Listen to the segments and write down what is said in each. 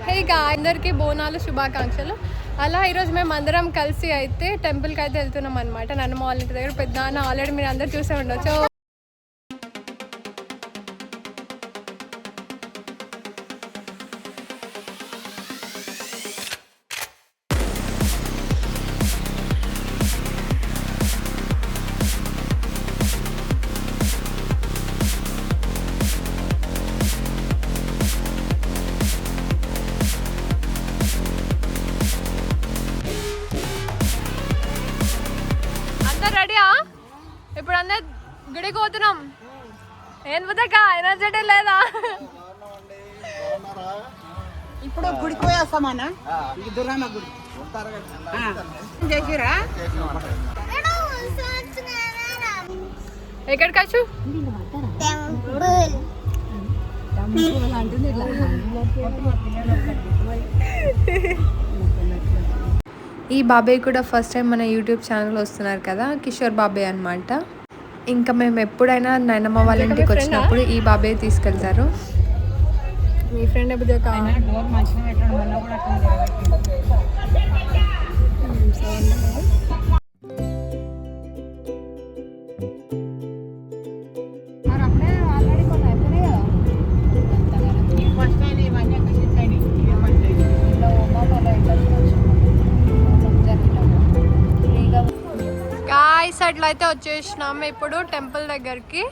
హేగా అందరికీ బోనాలు శుభాకాంక్షలు. అలా ఈరోజు మేము అందరం కలిసి అయితే టెంపుల్కి అయితే వెళ్తున్నాం అనమాట. నన్నమ్మ వాళ్ళ ఇంటి దగ్గర పెద్దనాన్న ఆల్రెడీ మీరు అందరు చూసే ఉండొచ్చు. రెడీయా? ఇప్పుడు అందరు గుడికి పోతున్నాం. ఏం పోతాక ఎనర్జీ లేదా? ఇప్పుడు గుడికి పోయేస్తామన్నా. దుర్గమ్మ గుడి చేసిరా. ఎక్కడికి వచ్చు? ఈ బాబాయ్ కూడా ఫస్ట్ టైం మన యూట్యూబ్ ఛానల్ వస్తున్నారు కదా, కిషోర్ బాబాయ్ అనమాట. ఇంకా మేము ఎప్పుడైనా నాయనమ్మ వాళ్ళ ఇంటికి వచ్చినప్పుడు ఈ బాబాయ్ తీసుకెళ్తారు. మీ ఫ్రెండ్ అట్లా అయితే వచ్చేసినాము ఇప్పుడు టెంపుల్ దగ్గరికి.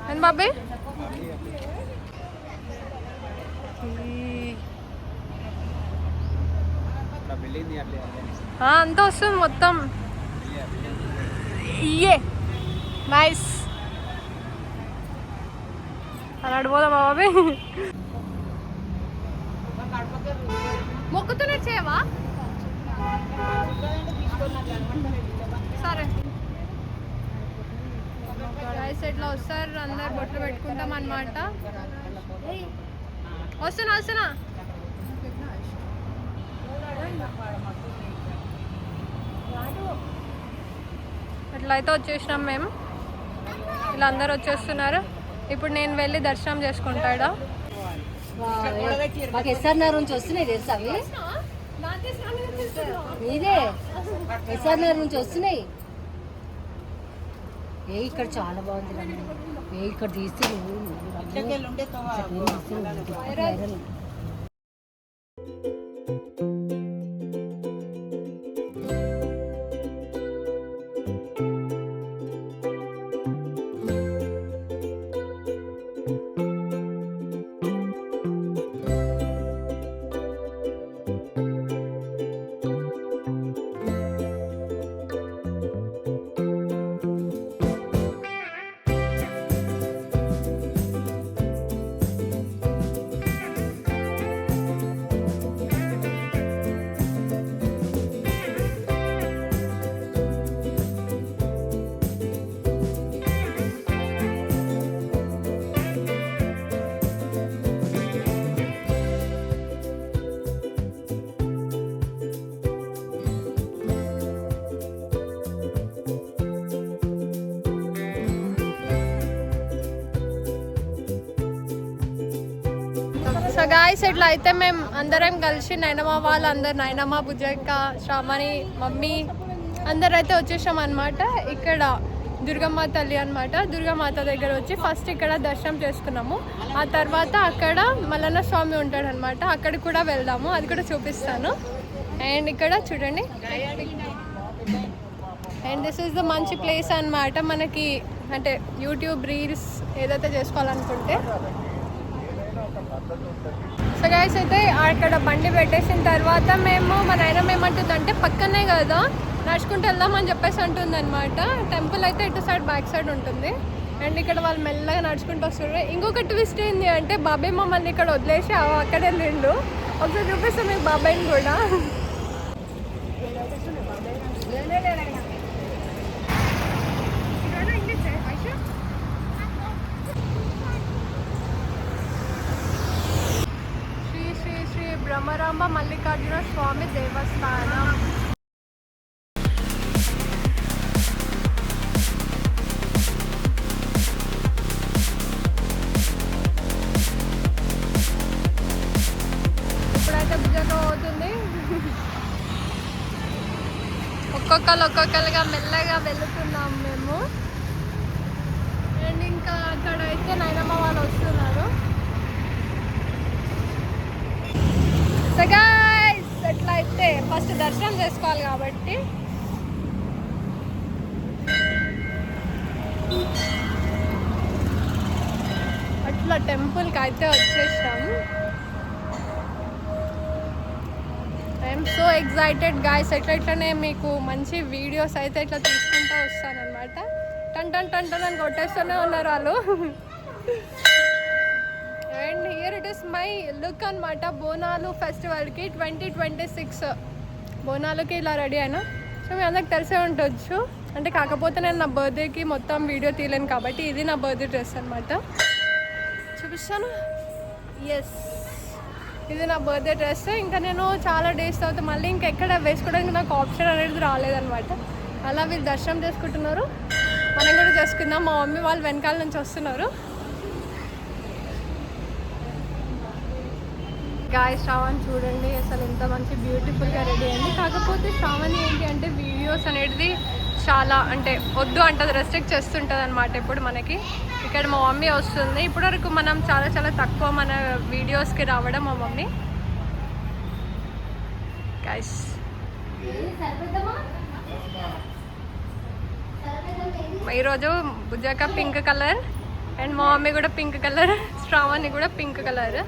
అండ్ బాబాయ్ అంతా వస్తుంది మొత్తం. ఇయే నైస్. అలా అడిపోదామా బాబాయ్? మొక్కుతున్నా చేయవా? సరే రైస్ ఎట్లా వస్తారు, అందరు బొట్లు పెట్టుకుంటాం అన్నమాట. వస్తున్నా అట్లా అయితే వచ్చేసినాం మేము. ఇలా అందరు వచ్చేస్తున్నారు. ఇప్పుడు నేను వెళ్ళి దర్శనం చేసుకుంటాడా. మాకు ఎస్ఆర్ నగర్ నుంచి వస్తున్నాయి తెలుసా అవి? ఇదే ఎస్ఆర్ నగర్ నుంచి వస్తున్నాయి. ఇక్కడ చాలా బాగుంది. ఇక్కడ తీస్తే సో గాయ్స్ ఇట్లా అయితే మేము అందరం కలిసి నైనమ్మ వాళ్ళు అందరు, నైనమ్మ, బుజ్జక్క, శ్రావణి, మమ్మీ అందరు అయితే వచ్చేసాం అనమాట. ఇక్కడ దుర్గమ్మ తల్లి అనమాట. దుర్గమాత దగ్గర వచ్చి ఫస్ట్ ఇక్కడ దర్శనం చేసుకున్నాము. ఆ తర్వాత అక్కడ మల్లన్న స్వామి ఉంటాడు అనమాట, అక్కడికి కూడా వెళ్దాము, అది కూడా చూపిస్తాను. అండ్ ఇక్కడ చూడండి. అండ్ దిస్ ఈజ్ ద మంచి ప్లేస్ అనమాట మనకి, అంటే యూట్యూబ్ రీల్స్ ఏదైతే చేసుకోవాలనుకుంటే. సో గైస్ అయితే అక్కడ బండి పెట్టేసిన తర్వాత మేము మా నాయనమ్మ ఏమంటుందంటే పక్కనే కదా నడుచుకుంటూ వెళ్దామని చెప్పేసి అంటుంది అనమాట. టెంపుల్ అయితే ఇటు సైడ్ బ్యాక్ సైడ్ ఉంటుంది. అండ్ ఇక్కడ వాళ్ళు మెల్లగా నడుచుకుంటూ వస్తారు. ఇంకొక ట్విస్ట్ ఏంటి అంటే బాబాయ్ మమ్మల్ని ఇక్కడ వదిలేసి అక్కడే వెళ్ళిండు. ఒకసారి చూపిస్తాం మీకు బాబాయ్ని కూడా. బ్రహ్మరాంబ మల్లికార్జున స్వామి దేవస్థానం. ఒక్కొక్కరుగా మెల్లగా వెళ్తున్నాం మేము. అండ్ ఇంకా అక్కడ అయితే నైనమ్మ వాళ్ళు వస్తున్నారు. సో గైస్ ఎట్లా అయితే ఫస్ట్ దర్శనం చేసుకోవాలి కాబట్టి అట్లా టెంపుల్కి అయితే వచ్చేసాము. I'm so excited guys. ఇట్లనే మీకు మంచి వీడియోస్ అయితే ఇట్లా తీసుకుంటూ వస్తానన్నమాట. టన్ అని కొట్టేస్తూనే ఉన్నారు వాళ్ళు. And here it is my look అనమాట. బోనాలు ఫెస్టివల్కి 2026 బోనాలకి ఇలా రెడీ అయినా. సో మీ అందరికి తెలిసే ఉండొచ్చు. అంటే కాకపోతే నేను నా బర్త్డేకి మొత్తం వీడియో తీయలేను కాబట్టి ఇది నా బర్త్డే డ్రెస్ అనమాట. చూపిస్తాను. ఎస్, ఇది నా బర్త్డే డ్రెస్. ఇంకా నేను చాలా డేస్ తర్వాత మళ్ళీ ఇంకెక్కడ వేసుకోవడానికి నాకు ఆప్షన్ అనేది రాలేదనమాట. అలా వీళ్ళు దర్శనం చేసుకుంటున్నారు, మనం కూడా చేసుకుందాం. మా మమ్మీ వాళ్ళు వెనకాల నుంచి వస్తున్నారు. గాయ శ్రావణ్ చూడండి అసలు ఎంత మంచి బ్యూటిఫుల్గా రెడీ అయింది. కాకపోతే శ్రావణి ఏంటి అంటే వీడియోస్ అనేది చాలా అంటే వద్దు అంటది, రెస్ట్రిక్ట్ చేస్తుంటుంది అనమాట. ఇప్పుడు మనకి ఇక్కడ మా మమ్మీ వస్తుంది. ఇప్పటివరకు మనం చాలా తక్కువ మన వీడియోస్కి రావడం మా మమ్మీ. గైస్ ఈరోజు బుజ్జాక పింక్ కలర్ అండ్ మా మమ్మీ కూడా పింక్ కలర్, శ్రావణి కూడా పింక్ కలర్,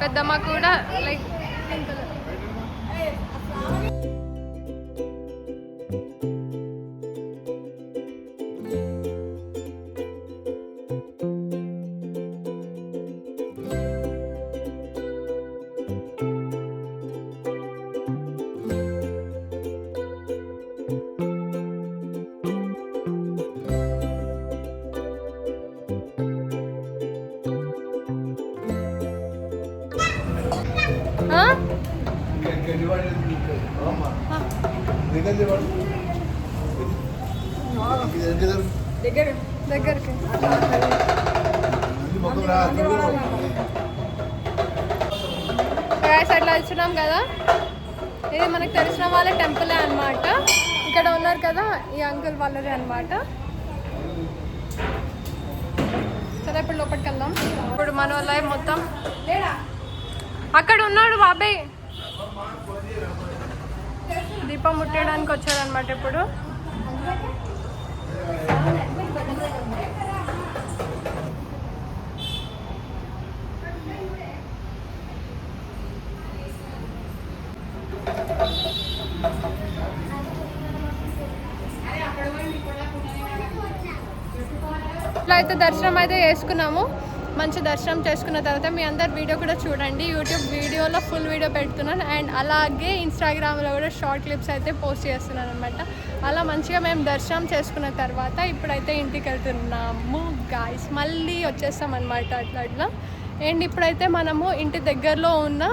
పెద్దమ్మ కూడా లైక్ పింక్ కలర్. దగ్గరికి అట్లా వచ్చినాం కదా. ఇది మనకు తెలిసిన వాళ్ళ టెంపులే అనమాట. ఇక్కడ ఉన్నారు కదా ఈ అంకుల్ వాళ్ళదే అనమాట. సరే ఇప్పుడు లోపలికి వెళ్దాం. ఇప్పుడు మన వాళ్ళ మొత్తం అక్కడ ఉన్నాడు బాబాయ్, దీపం ముట్టేయడానికి వచ్చారనమాట. ఇప్పుడు ఇట్లా అయితే దర్శనం అయితే చేసుకున్నాము. మంచి దర్శనం చేసుకున్న తర్వాత మీ అందరు వీడియో కూడా చూడండి. యూట్యూబ్ వీడియోలో ఫుల్ వీడియో పెడుతున్నాను అండ్ అలాగే ఇన్స్టాగ్రామ్లో కూడా షార్ట్ క్లిప్స్ అయితే పోస్ట్ చేస్తున్నాను అనమాట. అలా మంచిగా మేము దర్శనం చేసుకున్న తర్వాత ఇప్పుడైతే ఇంటికి వెళ్తున్నాము గాయ్స్. మళ్ళీ వచ్చేస్తాం అనమాట అట్లా. అండ్ ఇప్పుడైతే మనము ఇంటి దగ్గరలో ఉన్న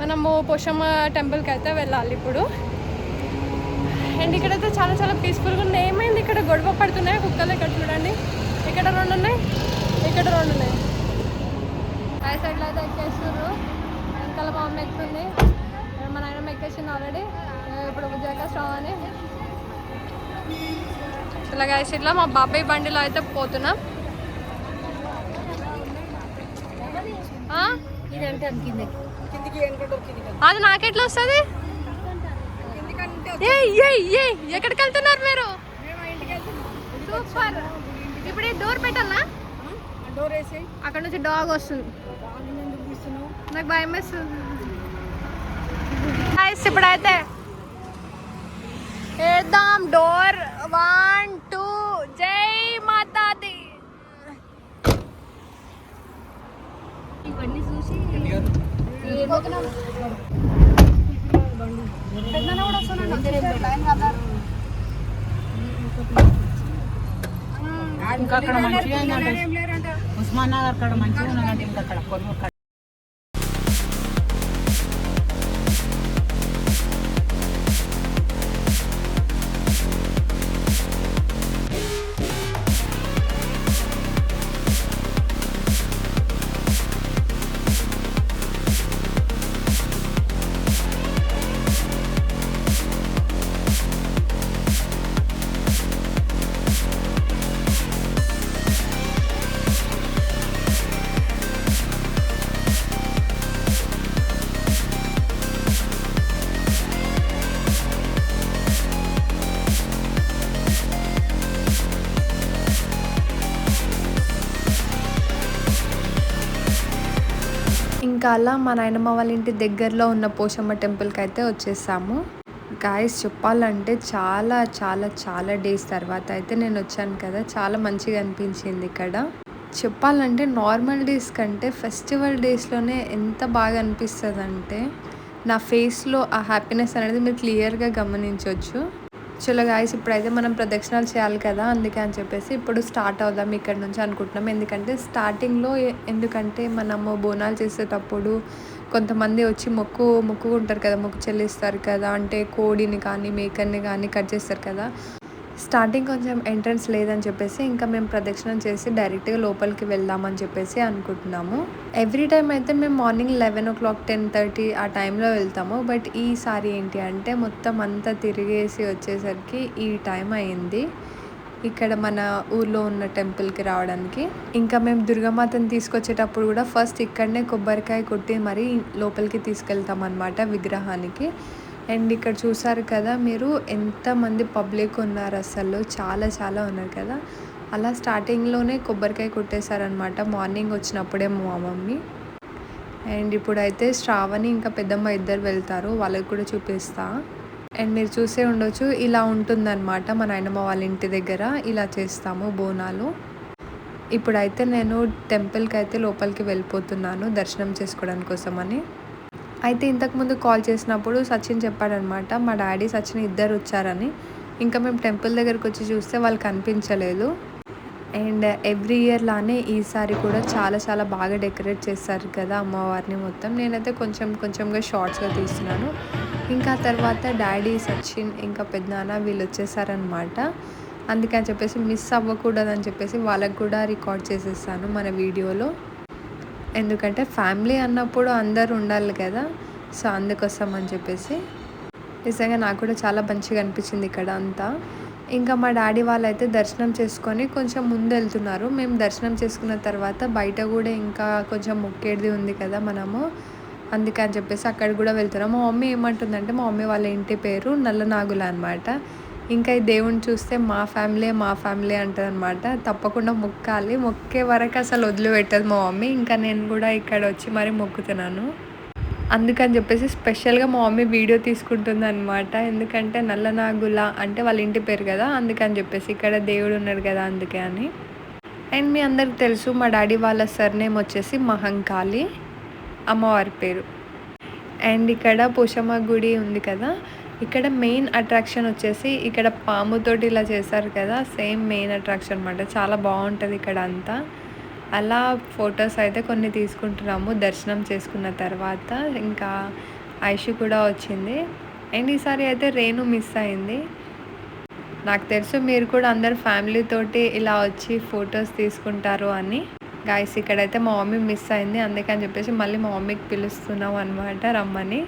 మనము పోషమ్మ టెంపుల్కి అయితే వెళ్ళాలి ఇప్పుడు. అండ్ ఇక్కడైతే చాలా పీస్ఫుల్గా ఉంది. ఏమైంది ఇక్కడ గొడవ పడుతున్నాయి కుక్కలు. ఇక్కడ చూడండి, ఇక్కడ 2 ఉన్నాయి, ఇక్కడ 2 ఉన్నాయి. ఆ సైడ్లో అయితే ఎక్కేస్తున్నారు. వెనకాల మా అమ్మ ఎక్కుతుంది, మా నాయనమ్మ ఎక్కేసింది ఆల్రెడీ. ఇప్పుడు బుజ్జాక శ్రావణి ఇలాగా ఇట్లా మా బాబాయ్ బండిలో అయితే పోతున్నాం. అది నాకెట్లా వస్తుంది? ఎక్కడికి వెళ్తున్నారు మీరు? సూపర్. ఇప్పుడు ఈ డోర్ పెట్టాలా? డోర్ వేసి అక్కడ నుంచి డాగ్ వస్తుంది. నాకు భయం వేస్తుంది. ఇప్పుడైతే వేద్దాం డోర్. 1 2 జై మాతాది. ఇవన్నీ చూసి ఇంకా అక్కడ మంచిగా ఉస్మాన్ నగర్ అక్కడ మంచిగా ఉన్నదంటే ఇంకా అక్కడ కొనుగోలు ఇంకా అలా మా నాయనమ్మ వాళ్ళ ఇంటి దగ్గరలో ఉన్న పోషమ్మ టెంపుల్కి అయితే వచ్చేసాము. గాయస్ చెప్పాలంటే చాలా చాలా చాలా డేస్ తర్వాత అయితే నేను వచ్చాను కదా, చాలా మంచిగా అనిపించింది ఇక్కడ. చెప్పాలంటే నార్మల్ డేస్ కంటే ఫెస్టివల్ డేస్లోనే ఎంత బాగా అనిపిస్తుంది అంటే నా ఫేస్లో ఆ హ్యాపీనెస్ అనేది మీరు క్లియర్గా గమనించవచ్చు. చలో గాయస్ ఇప్పుడైతే మనం ప్రదక్షిణాలు చేయాలి కదా, అందుకే అని చెప్పేసి ఇప్పుడు స్టార్ట్ అవుదాం ఇక్కడ నుంచి అనుకుంటున్నాం. స్టార్టింగ్లో ఎందుకంటే మనము బోనాలు చేసేటప్పుడు కొంతమంది వచ్చి మొక్కుకుంటారు కదా, మొక్కు చెల్లిస్తారు కదా, అంటే కోడిని కానీ మేకని కానీ కట్ చేస్తారు కదా. స్టార్టింగ్ కొంచెం ఎంట్రన్స్ లేదని చెప్పేసి ఇంకా మేము ప్రదక్షిణం చేసి డైరెక్ట్గా లోపలికి వెళ్దామని చెప్పేసి అనుకుంటున్నాము. ఎవ్రీ టైం అయితే మేము మార్నింగ్ 11 o'clock 10:30 ఆ టైంలో వెళ్తాము. బట్ ఈసారి ఏంటి అంటే మొత్తం అంతా తిరిగేసి వచ్చేసరికి ఈ టైం అయింది ఇక్కడ మన ఊర్లో ఉన్న టెంపుల్కి రావడానికి. ఇంకా మేము దుర్గామాతను తీసుకొచ్చేటప్పుడు కూడా ఫస్ట్ ఇక్కడనే కొబ్బరికాయ కొట్టి మరీ లోపలికి తీసుకెళ్తాం అన్నమాట విగ్రహానికి. అండ్ ఇక్కడ చూసారు కదా మీరు ఎంతమంది పబ్లిక్ ఉన్నారు, అసలు చాలా చాలా ఉన్నారు కదా. అలా స్టార్టింగ్లోనే కొబ్బరికాయ కొట్టేశారనమాట మార్నింగ్ వచ్చినప్పుడే మా మమ్మీ. అండ్ ఇప్పుడైతే శ్రావణి ఇంకా పెద్దమ్మ ఇద్దరు వెళ్తారు, వాళ్ళకి కూడా చూపిస్తా. అండ్ మీరు చూసే ఉండొచ్చు ఇలా ఉంటుందన్నమాట మా నాయనమ్మ వాళ్ళ ఇంటి దగ్గర, ఇలా చేస్తాము బోనాలు. ఇప్పుడైతే నేను టెంపుల్కి అయితే లోపలికి వెళ్ళిపోతున్నాను దర్శనం చేసుకోవడానికి కోసమని. అయితే ఇంతకుముందు కాల్ చేసినప్పుడు సచిన్ చెప్పాడనమాట మా డాడీ సచిన్ ఇద్దరు వచ్చారని. ఇంకా మేము టెంపుల్ దగ్గరకు వచ్చి చూస్తే వాళ్ళు కనిపించలేదు. అండ్ ఎవ్రీ ఇయర్ లానే ఈసారి కూడా చాలా చాలా బాగా డెకరేట్ చేస్తారు కదా అమ్మవారిని మొత్తం. నేనైతే కొంచెంగా షార్ట్స్గా తీస్తున్నాను. ఇంకా తర్వాత డాడీ సచిన్ ఇంకా పెద్దనాన్న వీళ్ళు వచ్చేసారనమాట. అందుకని చెప్పేసి మిస్ అవ్వకూడదని చెప్పేసి వాళ్ళకు కూడా రికార్డ్ చేసేసాను మన వీడియోలో. ఎందుకంటే ఫ్యామిలీ అన్నప్పుడు అందరూ ఉండాలి కదా, సో అందుకోసం అని చెప్పేసి. నిజంగా నాకు కూడా చాలా మంచిగా అనిపించింది ఇక్కడ అంతా. ఇంకా మా డాడీ వాళ్ళైతే దర్శనం చేసుకొని కొంచెం ముందు వెళ్తున్నారు. మేము దర్శనం చేసుకున్న తర్వాత బయట కూడా ఇంకా కొంచెం మొక్కేది ఉంది కదా మనము, అందుకని చెప్పేసి అక్కడ కూడా వెళ్తున్నాం. మా మమ్మీ ఏమంటుందంటే మా మమ్మీ వాళ్ళ ఇంటి పేరు నల్లనాగుల అనమాట. ఇంకా ఈ దేవుని చూస్తే మా ఫ్యామిలీ అంటుంది అనమాట. తప్పకుండా మొక్కాలి, మొక్కే వరకు అసలు వదిలిపెట్టదు మా మమ్మీ. ఇంకా నేను కూడా ఇక్కడ వచ్చి మరీ మొక్కుతున్నాను. అందుకని చెప్పేసి స్పెషల్గా మా మమ్మీ వీడియో తీసుకుంటుంది అనమాట. ఎందుకంటే నల్లనాగుల అంటే వాళ్ళ ఇంటి పేరు కదా, అందుకని చెప్పేసి ఇక్కడ దేవుడు ఉన్నాడు కదా అందుకే అని. అండ్ మీ అందరికి తెలుసు మా డాడీ వాళ్ళ సర్నేమ్ వచ్చేసి మహంకాళి అమ్మవారి పేరు. అండ్ ఇక్కడ పోషమ్మ గుడి ఉంది కదా, ఇక్కడ మెయిన్ అట్రాక్షన్ వచ్చేసి ఇక్కడ పాముతోటి ఇలా చేశారు కదా, సేమ్ మెయిన్ అట్రాక్షన్ అనమాట. చాలా బాగుంటుంది ఇక్కడ అంతా. అలా ఫొటోస్ అయితే కొన్ని తీసుకుంటున్నాము దర్శనం చేసుకున్న తర్వాత. ఇంకా ఐషు కూడా వచ్చింది. అండ్ ఈసారి అయితే రేణు మిస్ అయింది. నాకు తెలుసు మీరు కూడా అందరు ఫ్యామిలీతోటి ఇలా వచ్చి ఫొటోస్ తీసుకుంటారు అని. గాయస్ ఇక్కడైతే మా మమ్మీ మిస్ అయింది, అందుకని చెప్పేసి మళ్ళీ మా మమ్మీకి పిలుస్తున్నాం అనమాట రమ్మని.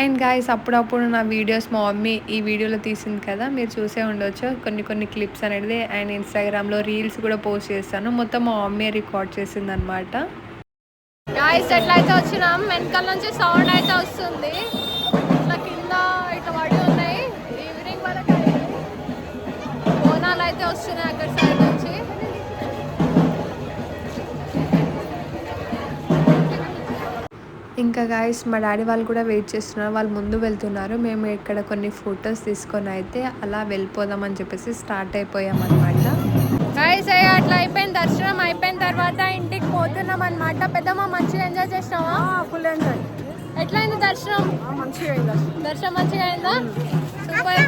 అండ్ గాయస్ అప్పుడప్పుడు నా వీడియోస్ మా మమ్మీ ఈ వీడియోలో తీసింది కదా, మీరు చూసే ఉండవచ్చు కొన్ని క్లిప్స్ అనేది. అండ్ ఇన్స్టాగ్రామ్లో రీల్స్ కూడా పోస్ట్ చేస్తాను, మొత్తం మా మమ్మీ రికార్డ్ చేసింది అనమాట. గాయస్ ఎట్లయితే వచ్చినాం, వెనకాల నుంచి సౌండ్ అయితే వస్తుంది, ఇట్లా కింద ఇట్లా పడి ఉన్నాయి. ఈవినింగ్ వరకు బోనాలు అయితే వస్తున్నాయి అక్కడ సైడ్ నుంచి. ఇంకా గాయస్ మా డాడీ వాళ్ళు కూడా వెయిట్ చేస్తున్నారు, వాళ్ళు ముందు వెళ్తున్నారు. మేము ఇక్కడ కొన్ని ఫొటోస్ తీసుకొని అయితే అలా వెళ్ళిపోదామని చెప్పేసి స్టార్ట్ అయిపోయామన్నమాట. గాయస్ అట్లా అయిపోయింది, దర్శనం అయిపోయిన తర్వాత ఇంటికి పోతున్నాం అనమాట. పెద్దమ్మ మంచిగా ఎంజాయ్ చేసినావా? Full enjoy. ఎట్లా అయింది దర్శనం? మంచిగా అయిందా? దర్శనం మంచిగా అయిందా? సూపర్.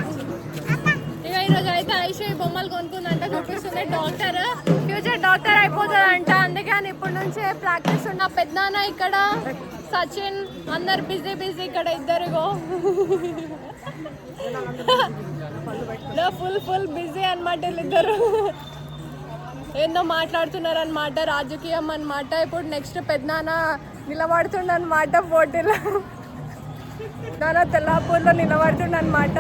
ఇక ఈరోజు అయితే ఐషు ఈ బొమ్మలు కొనుక్కుందంట, చూపిస్తుంది. ఫ్యూచర్ డాక్టర్ అయిపోతుందంట, అందుకని ఇప్పటి నుంచే ప్రాక్టీస్ ఉన్న. పెద్దనాన్న ఇక్కడ, సచిన్ అందరు బిజీ ఇక్కడ ఇద్దరుగో ఫుల్ బిజీ అనమాట వీళ్ళిద్దరు. ఏందో మాట్లాడుతున్నారు అనమాట, రాజకీయం అనమాట. ఇప్పుడు నెక్స్ట్ పెద్దనాన్న నిలబడుతుండనమాట పోటీలో, నాన్న తెల్లాపూర్లో నిలబడుతుండనమాట.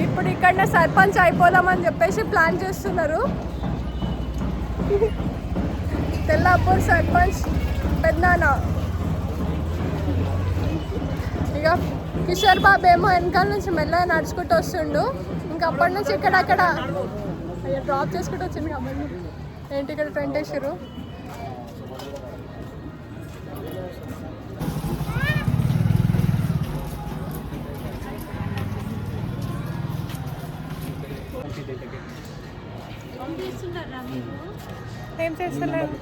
ఇప్పుడు ఇక్కడ సర్పంచ్ అయిపోదామని చెప్పేసి ప్లాన్ చేస్తున్నారు. తెల్లాపూర్ సర్పంచ్ పెద్దనాన్న. ఇక కిషోర్ బాబు ఏమో వెనకాల నుంచి మెల్లగా నడుచుకుంటూ వస్తుండు. ఇంకా అప్పటి నుంచి అక్కడ డ్రాప్ చేసుకుంటూ వచ్చింది కాబట్టి. ఏంటి ఇక్కడ టెంట్ వేసారు. ఏం చేస్తలేరు